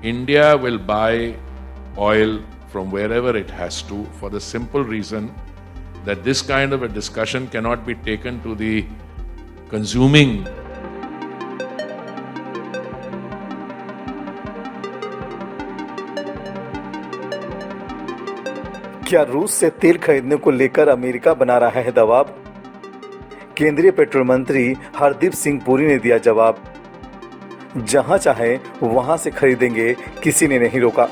India will buy oil from wherever it has to for the simple reason that this kind of a discussion cannot be taken to the consuming. क्या रूस से तेल खरीदने को लेकर America बना रहा है दबाव? केंद्रीय पेट्रोल मंत्री हरदीप सिंह पुरी ने दिया जवाब, जहां चाहे वहां से खरीदेंगे, किसी ने नहीं रोका।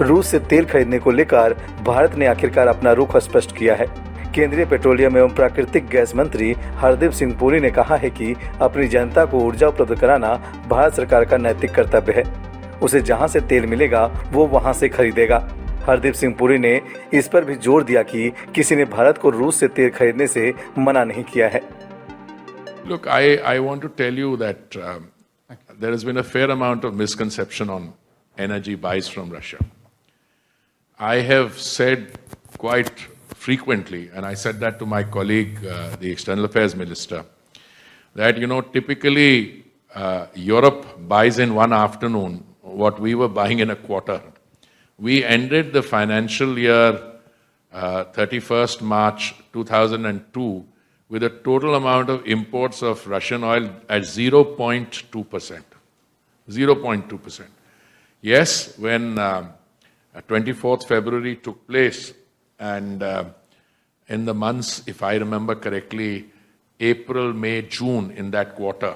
रूस से तेल खरीदने को लेकर भारत ने आखिरकार अपना रुख स्पष्ट किया है। केंद्रीय पेट्रोलियम एवं प्राकृतिक गैस मंत्री हरदीप सिंह पुरी ने कहा है कि अपनी जनता को ऊर्जा उपलब्ध कराना भारत सरकार का नैतिक कर्तव्य है। उसे जहां से तेल मिलेगा वो वहां से खरीदेगा। हरदीप सिंह पुरी ने इस पर भी जोर दिया कि किसी ने भारत को रूस से तेल खरीदने से मना नहीं किया है। Look, I want to tell you that there has been a fair amount of misconception on energy buys from Russia. I have said quite frequently, and I said that to my colleague, the External Affairs Minister, that, typically Europe buys in one afternoon what we were buying in a quarter. We ended the financial year 31st March 2002 with a total amount of imports of Russian oil at 0.2%. 0.2%. Yes, when 24th February took place, and in the months, if I remember correctly, April, May, June, in that quarter,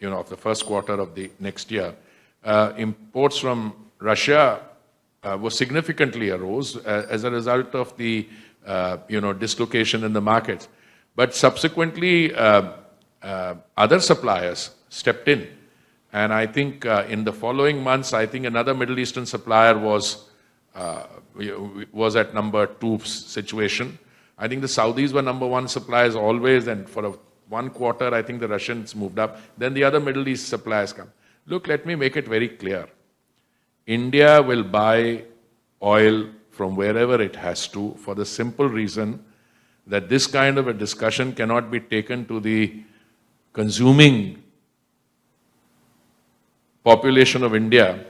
of the first quarter of the next year, imports from Russia were significantly arose as a result of the, dislocation in the markets. But subsequently, other suppliers stepped in. And I think in the following months, I think another Middle Eastern supplier was at number 2 situation. I think the Saudis were number 1 suppliers always, and for one quarter, I think the Russians moved up. Then the other Middle East suppliers come. Look, let me make it very clear. India will buy oil from wherever it has to for the simple reason that this kind of a discussion cannot be taken to the consuming population of India.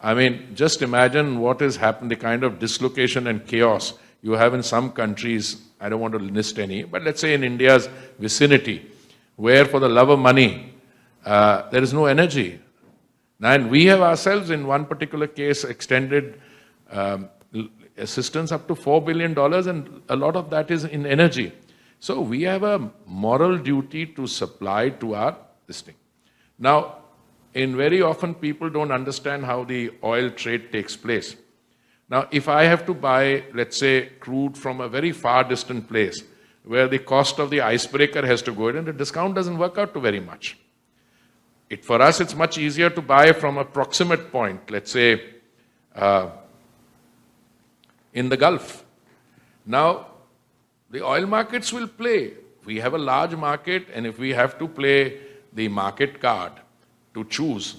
I mean, just imagine what has happened, the kind of dislocation and chaos you have in some countries, I don't want to list any, but let's say in India's vicinity, where for the love of money, there is no energy. And we have ourselves, in one particular case, extended assistance up to $4 billion, and a lot of that is in energy. So we have a moral duty to supply to our this thing. Now, very often people don't understand how the oil trade takes place. Now, if I have to buy, let's say, crude from a very far distant place, where the cost of the icebreaker has to go in, and the discount doesn't work out to very much. For us, it's much easier to buy from a proximate point, let's say, in the Gulf. Now, the oil markets will play. We have a large market, and if we have to play the market card to choose,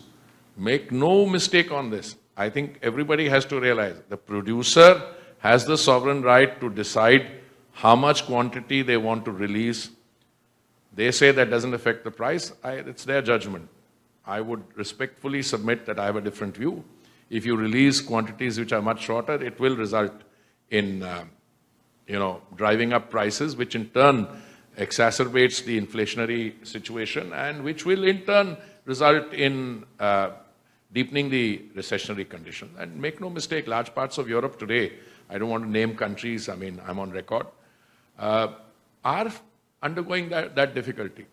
make no mistake on this. I think everybody has to realize the producer has the sovereign right to decide how much quantity they want to release. They say that doesn't affect the price. It's their judgment. I would respectfully submit that I have a different view. If you release quantities which are much shorter, it will result in, driving up prices, which in turn exacerbates the inflationary situation, and which will in turn result in deepening the recessionary condition. And make no mistake, large parts of Europe today, I don't want to name countries, I'm on record, are undergoing that difficulty.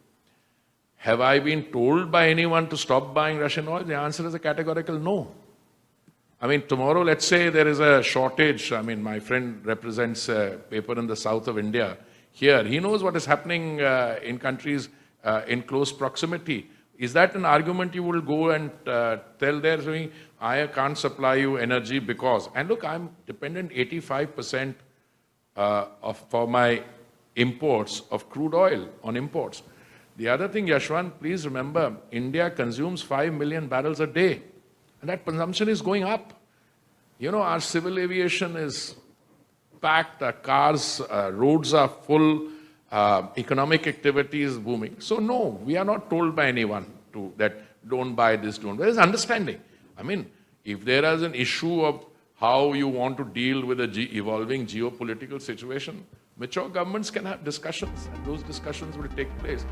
Have I been told by anyone to stop buying Russian oil? The answer is a categorical no. Tomorrow, let's say there is a shortage. My friend represents a paper in the south of India. Here, he knows what is happening in countries in close proximity. Is that an argument you will go and tell there, I can't supply you energy because... And look, I'm dependent 85% for my imports of crude oil on imports. The other thing, Yashwant, please remember, India consumes 5 million barrels a day. And that consumption is going up. Our civil aviation is packed, our cars, roads are full, economic activity is booming. So no, we are not told by anyone that don't buy this, don't buy. There's understanding. I mean, if there is an issue of how you want to deal with a evolving geopolitical situation, mature governments can have discussions, and those discussions will take place.